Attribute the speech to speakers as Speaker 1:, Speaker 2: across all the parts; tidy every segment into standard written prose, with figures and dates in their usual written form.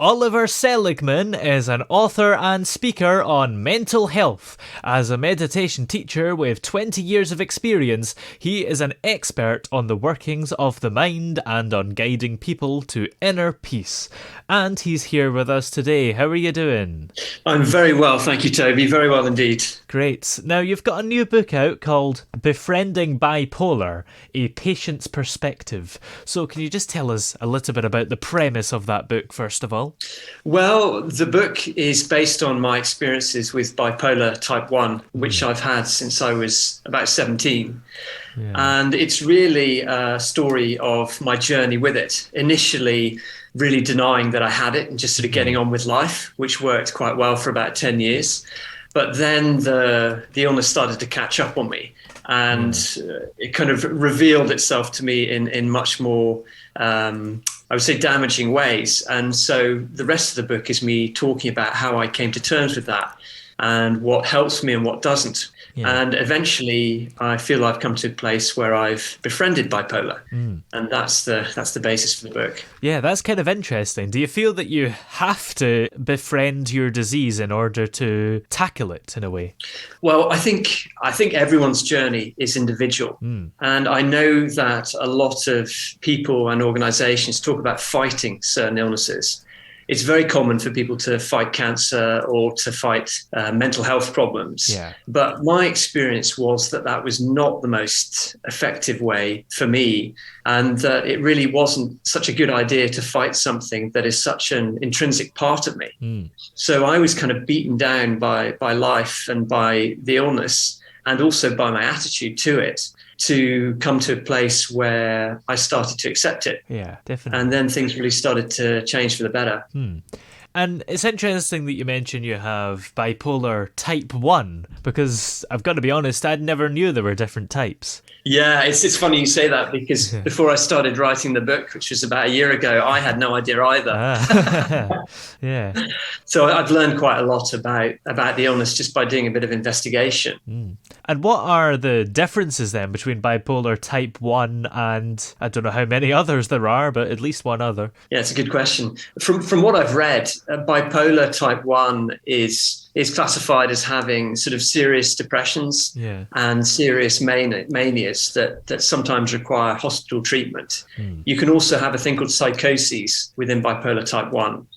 Speaker 1: Oliver Seligman is an author and speaker on mental health. As a meditation teacher with 20 years of experience, he is an expert on the workings of the mind and on guiding people to inner peace. And he's here with us today. How are you doing?
Speaker 2: I'm very well, thank you, Toby. Very well indeed.
Speaker 1: Great. Now, you've got a new book out called Befriending Bipolar, A Patient's Perspective. So can you just tell us a little bit about the premise of that book, first of all?
Speaker 2: Well, the book is based on my experiences with bipolar type 1, which I've had since I was about 17.
Speaker 1: Yeah.
Speaker 2: And it's really a story of my journey with it. Initially, really denying that I had it and just sort of getting on with life, which worked quite well for about 10 years. But then the illness started to catch up on me, and it kind of revealed itself to me in much more, I would say, damaging ways. And so the rest of the book is me talking about how I came to terms with that and what helps me and what doesn't. Yeah. And eventually I feel I've come to a place where I've befriended bipolar. And that's the basis for the book.
Speaker 1: Yeah, that's kind of interesting. Do you feel that you have to befriend your disease in order to tackle it in a way?
Speaker 2: Well, I think everyone's journey is individual. And I know that a lot of people and organizations talk about fighting certain illnesses. It's very common for people to fight cancer or to fight mental health problems.
Speaker 1: Yeah.
Speaker 2: But my experience was that was not the most effective way for me, and that it really wasn't such a good idea to fight something that is such an intrinsic part of me. So I was kind of beaten down by life and by the illness, and also by my attitude to it, to come to a place where I started to accept it.
Speaker 1: Yeah, definitely.
Speaker 2: And then things really started to change for the better.
Speaker 1: And it's interesting that you mention you have bipolar type 1, because I've got to be honest, I never knew there were different types.
Speaker 2: Yeah, it's funny you say that, because before I started writing the book, which was about a year ago, I had no idea either.
Speaker 1: Yeah.
Speaker 2: So I've learned quite a lot about the illness just by doing a bit of investigation.
Speaker 1: And what are the differences then between bipolar type 1 and I don't know how many others there are, but at least one other?
Speaker 2: Yeah, it's a good question. From what I've read, bipolar type 1 is classified as having sort of serious depressions and serious manias that sometimes require hospital treatment. You can also have a thing called psychoses within bipolar type 1.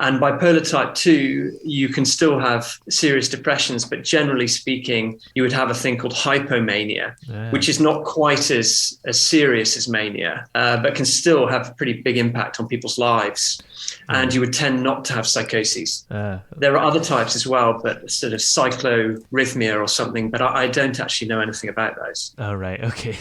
Speaker 2: And bipolar type 2, you can still have serious depressions, but generally speaking, you would have a thing called hypomania, which is not quite as serious as mania, but can still have a pretty big impact on people's lives. And you would tend not to have psychoses. There are other types as well, but sort of cyclorhythmia or something, but I don't actually know anything about those.
Speaker 1: Oh, right, okay.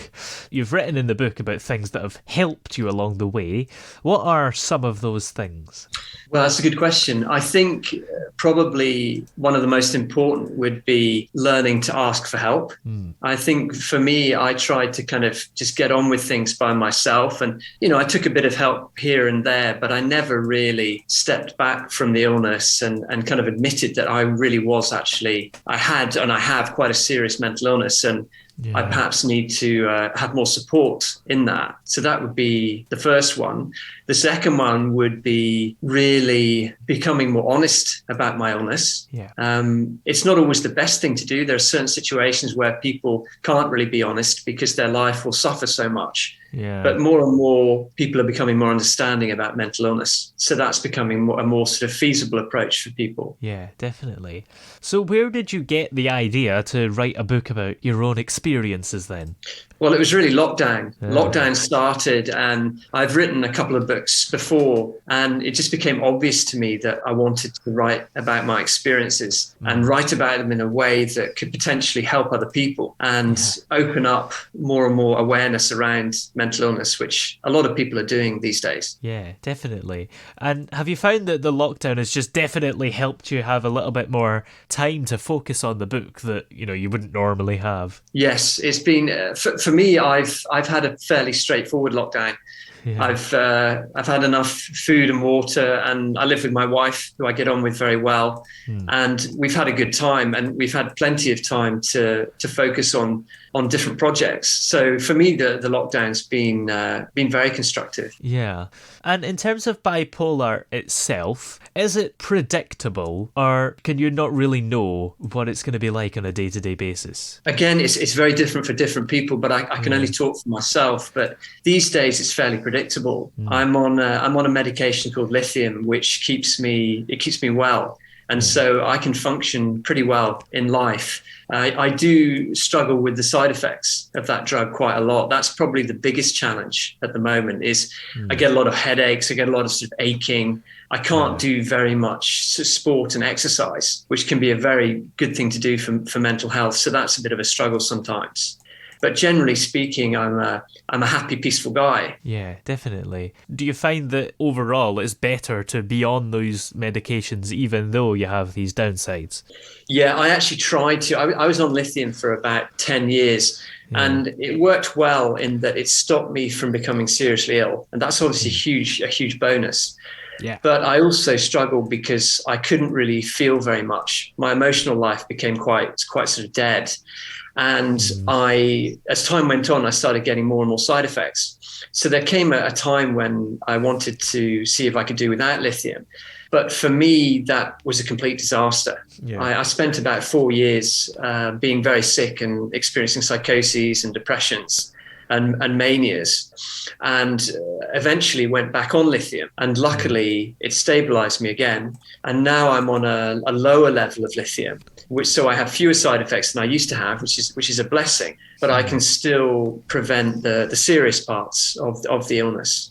Speaker 1: You've written in the book about things that have helped you along the way. What are some of those things?
Speaker 2: Well, that's a good question. I think probably one of the most important would be learning to ask for help. I think for me, I tried to kind of just get on with things by myself. And, I took a bit of help here and there, but I never really stepped back from the illness and kind of admitted that I really was actually, I had and I have quite a serious mental illness. And I perhaps need to have more support in that. So that would be the first one. The second one would be really becoming more honest about my illness. It's not always the best thing to do. There are certain situations where people can't really be honest because their life will suffer so much. But more and more people are becoming more understanding about mental illness. So that's becoming a more sort of feasible approach for people.
Speaker 1: Yeah, definitely. So where did you get the idea to write a book about your own experiences then?
Speaker 2: Well, it was really lockdown. Lockdown started, and I've written a couple of books before, and it just became obvious to me that I wanted to write about my experiences and write about them in a way that could potentially help other people and open up more and more awareness around mental illness, which a lot of people are doing these days.
Speaker 1: Yeah, definitely. And have you found that the lockdown has just definitely helped you have a little bit more time to focus on the book that, you wouldn't normally have?
Speaker 2: Yes, it's been, for me, I've had a fairly straightforward lockdown.
Speaker 1: Yeah.
Speaker 2: I've had enough food and water, and I live with my wife, who I get on with very well, and we've had a good time, and we've had plenty of time to focus on different projects. So for me, the lockdown's been very constructive.
Speaker 1: Yeah. And in terms of bipolar itself, is it predictable, or can you not really know what it's going to be like on a day-to-day basis?
Speaker 2: Again, it's very different for different people, but I can only talk for myself. But these days, it's fairly predictable. I'm on a medication called lithium, which keeps me well, and so I can function pretty well in life. I do struggle with the side effects of that drug quite a lot. That's probably the biggest challenge at the moment. Is I get a lot of headaches, I get a lot of sort of aching. I can't do very much sport and exercise, which can be a very good thing to do for mental health. So that's a bit of a struggle sometimes. But generally speaking, I'm a happy, peaceful guy.
Speaker 1: Yeah, definitely. Do you find that overall it's better to be on those medications even though you have these downsides?
Speaker 2: Yeah, I actually tried to. I was on lithium for about 10 years. And it worked well in that it stopped me from becoming seriously ill. And that's obviously a huge bonus.
Speaker 1: Yeah.
Speaker 2: But I also struggled because I couldn't really feel very much. My emotional life became quite sort of dead. And as time went on, I started getting more and more side effects. So there came a time when I wanted to see if I could do without lithium. But for me, that was a complete disaster. Yeah. I spent about 4 years being very sick and experiencing psychoses and depressions and manias, and eventually went back on lithium. And luckily, it stabilized me again. And now I'm on a lower level of lithium, so I have fewer side effects than I used to have, which is a blessing. But I can still prevent the serious parts of the illness.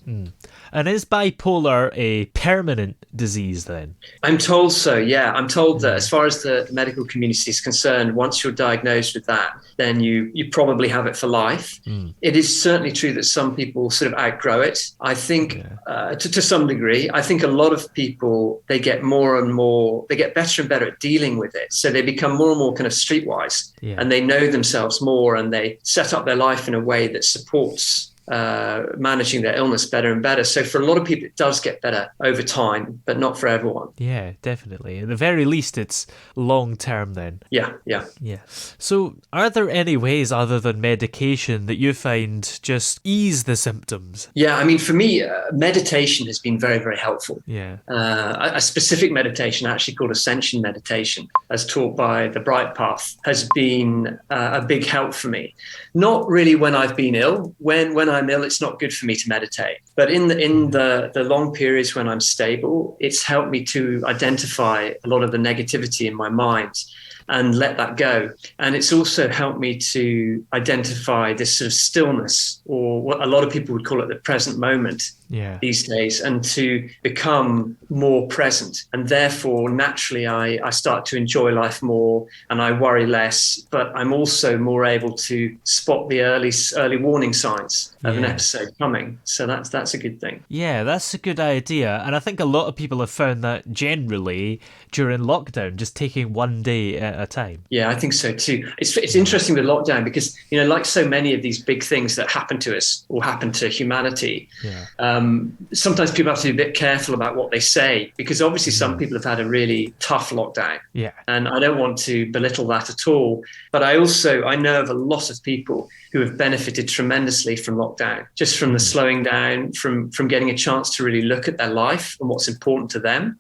Speaker 1: And is bipolar a permanent disease then?
Speaker 2: I'm told so, yeah. I'm told that as far as the medical community is concerned, once you're diagnosed with that, then you probably have it for life. It is certainly true that some people sort of outgrow it. I think to some degree, I think a lot of people, they get better and better at dealing with it. So they become more and more kind of streetwise, and they know themselves more, and they set up their life in a way that supports managing their illness better and better. So for a lot of people, it does get better over time, but not for everyone.
Speaker 1: Yeah, definitely. At the very least, it's long term then.
Speaker 2: Yeah.
Speaker 1: So are there any ways other than medication that you find just ease the symptoms?
Speaker 2: Yeah, I mean, for me, meditation has been very, very helpful.
Speaker 1: Yeah.
Speaker 2: A specific meditation, actually called ascension meditation, as taught by the Bright Path, has been a big help for me. Not really when I've been ill. When I'm ill, it's not good for me to meditate. But in the long periods when I'm stable, it's helped me to identify a lot of the negativity in my mind and let that go. And it's also helped me to identify this sort of stillness, or what a lot of people would call it the present moment these days, and to become more present. And therefore, naturally, I start to enjoy life more and I worry less, but I'm also more able to spot the early warning signs of an episode coming. So that's a good thing.
Speaker 1: Yeah, that's a good idea. And I think a lot of people have found that generally during lockdown, just taking one day at a time.
Speaker 2: Yeah, I think so too. It's interesting with lockdown because, like so many of these big things that happen to us or happen to humanity, sometimes people have to be a bit careful about what they say, because obviously some people have had a really tough lockdown. Yeah. And I don't want to belittle that at all. But I know of a lot of people who have benefited tremendously from lockdown, just from the slowing down, from getting a chance to really look at their life and what's important to them,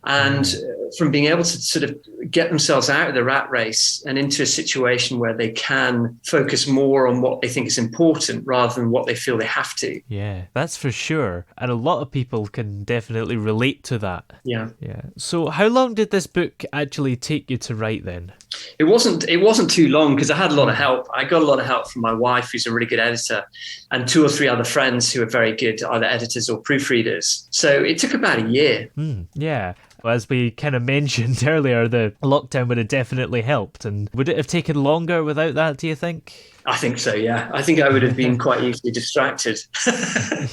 Speaker 2: and from being able to sort of get themselves out of the rat race and into a situation where they can focus more on what they think is important rather than what they feel they have to.
Speaker 1: Yeah, that's for sure. And a lot of people can definitely relate to that.
Speaker 2: Yeah.
Speaker 1: So how long did this book actually take you to write then?
Speaker 2: It wasn't too long because I had a lot of help. I got a lot of help from my wife, who's a really good editor, and 2 or 3 other friends who are very good, either editors or proofreaders. So it took about a year.
Speaker 1: Yeah. As we kind of mentioned earlier, the lockdown would have definitely helped. And would it have taken longer without that, do you think?
Speaker 2: I think so, yeah. I think I would have been quite easily distracted.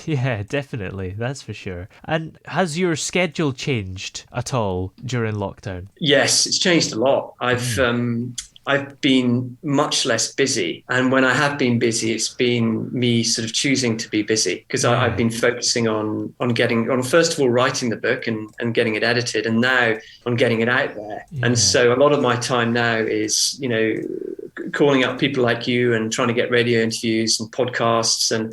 Speaker 1: Yeah, definitely. That's for sure. And has your schedule changed at all during lockdown?
Speaker 2: Yes, it's changed a lot. I've been much less busy. And when I have been busy, it's been me sort of choosing to be busy, because I've been focusing on first of all, writing the book and getting it edited, and now on getting it out there. Yeah. And so a lot of my time now is, calling up people like you and trying to get radio interviews and podcasts and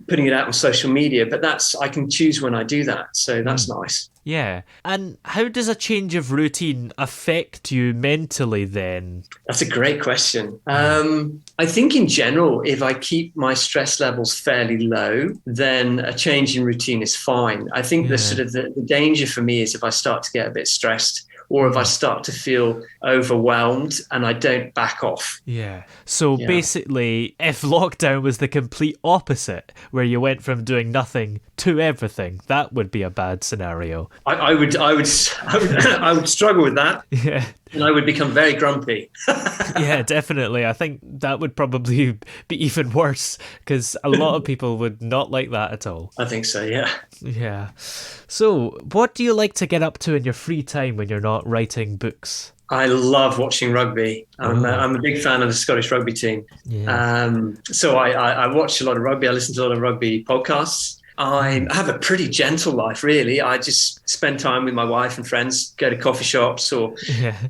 Speaker 2: putting it out on social media. But I can choose when I do that. So that's nice.
Speaker 1: Yeah. And how does a change of routine affect you mentally then?
Speaker 2: That's a great question. I think in general, if I keep my stress levels fairly low, then a change in routine is fine. I think the danger for me is if I start to get a bit stressed, or if I start to feel overwhelmed and I don't back off.
Speaker 1: Yeah. So basically, if lockdown was the complete opposite, where you went from doing nothing to everything, that would be a bad scenario.
Speaker 2: I would struggle with that.
Speaker 1: Yeah.
Speaker 2: And I would become very grumpy.
Speaker 1: Yeah, definitely. I think that would probably be even worse, because a lot of people would not like that at all.
Speaker 2: I think so, yeah.
Speaker 1: Yeah. So, what do you like to get up to in your free time when you're not writing books?
Speaker 2: I love watching rugby. I'm a big fan of the Scottish rugby team. Yeah. So I watch a lot of rugby. I listen to a lot of rugby podcasts. I have a pretty gentle life, really. I just spend time with my wife and friends, go to coffee shops or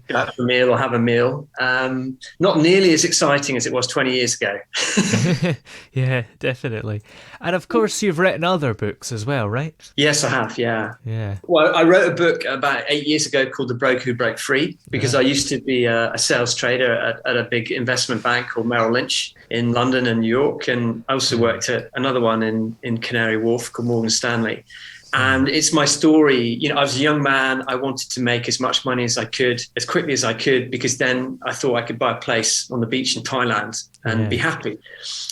Speaker 2: go out for a meal or have a meal. Not nearly as exciting as it was 20 years ago.
Speaker 1: Yeah, definitely. And of course, you've written other books as well, right?
Speaker 2: Yes, I have, yeah.
Speaker 1: Yeah.
Speaker 2: Well, I wrote a book about 8 years ago called The Broker Who Broke Free, because I used to be a sales trader at a big investment bank called Merrill Lynch in London and New York. And I also worked at another one in Canary Wharf called Morgan Stanley. And it's my story. I was a young man. I wanted to make as much money as I could, as quickly as I could, because then I thought I could buy a place on the beach in Thailand and be happy.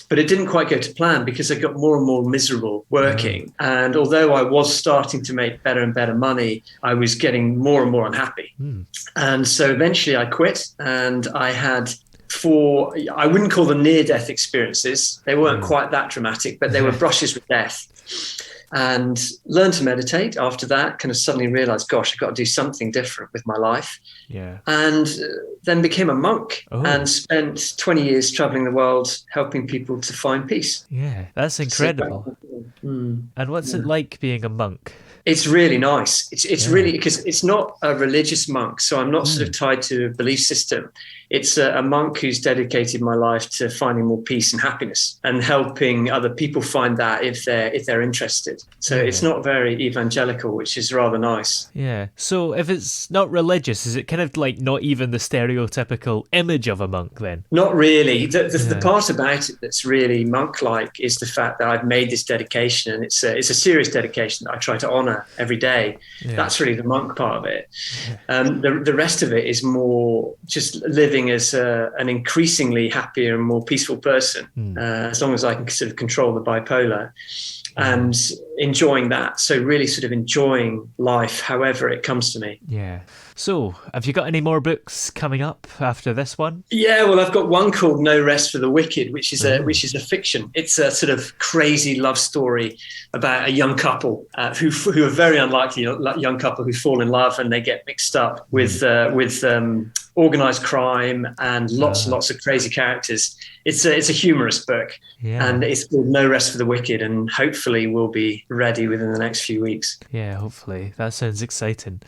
Speaker 2: But it didn't quite go to plan, because I got more and more miserable working. And although I was starting to make better and better money, I was getting more and more unhappy. And so eventually I quit, and I had I wouldn't call them near-death experiences. They weren't quite that dramatic, but they were brushes with death. And learned to meditate after that, kind of suddenly realized, gosh, I've got to do something different with my life. Yeah. And then became a monk and spent 20 years traveling the world helping people to find peace.
Speaker 1: Yeah, that's incredible. And what's it like being a monk?
Speaker 2: It's really nice. It's really, because it's not a religious monk, so I'm not sort of tied to a belief system. It's a monk who's dedicated my life to finding more peace and happiness and helping other people find that if they're interested. So it's not very evangelical, which is rather nice.
Speaker 1: Yeah. So if it's not religious, is it kind of like not even the stereotypical image of a monk then?
Speaker 2: Not really. The part about it that's really monk-like is the fact that I've made this dedication, and it's a serious dedication that I try to honour every day. That's really the monk part of it. The rest of it is more just living as an increasingly happier and more peaceful person, as long as I can sort of control the bipolar and enjoying that. So really sort of enjoying life however it comes to me.
Speaker 1: Yeah. So have you got any more books coming up after this one?
Speaker 2: Yeah, well, I've got one called No Rest for the Wicked, which is a fiction. It's a sort of crazy love story about a young couple who are very unlikely, young couple who fall in love and they get mixed up with organized crime and lots of crazy characters. It's a humorous book, and it's called No Rest for the Wicked, and hopefully will be ready within the next few weeks.
Speaker 1: Yeah, hopefully. That sounds exciting.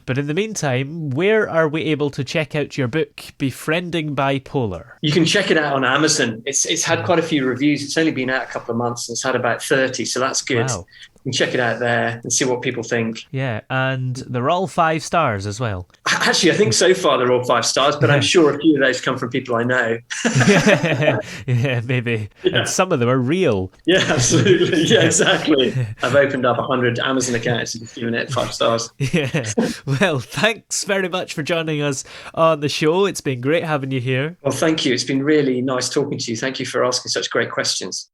Speaker 1: But in the meantime, where are we able to check out your book, Befriending Bipolar?
Speaker 2: You can check it out on Amazon. It's had quite a few reviews. It's only been out a couple of months, and it's had about 30, so that's good. Wow. You can check it out there and see what people think.
Speaker 1: Yeah, and they're all 5 stars as well.
Speaker 2: Actually, I think so far they're all 5 stars, but I'm sure a few of those come from people I know.
Speaker 1: Yeah, maybe. Yeah. And some of them are real.
Speaker 2: Yeah, absolutely. Yeah, exactly. I've opened up 100 Amazon accounts and given it 5 stars.
Speaker 1: Yeah. Well, thanks very much for joining us on the show. It's been great having you here.
Speaker 2: Well, thank you. It's been really nice talking to you. Thank you for asking such great questions.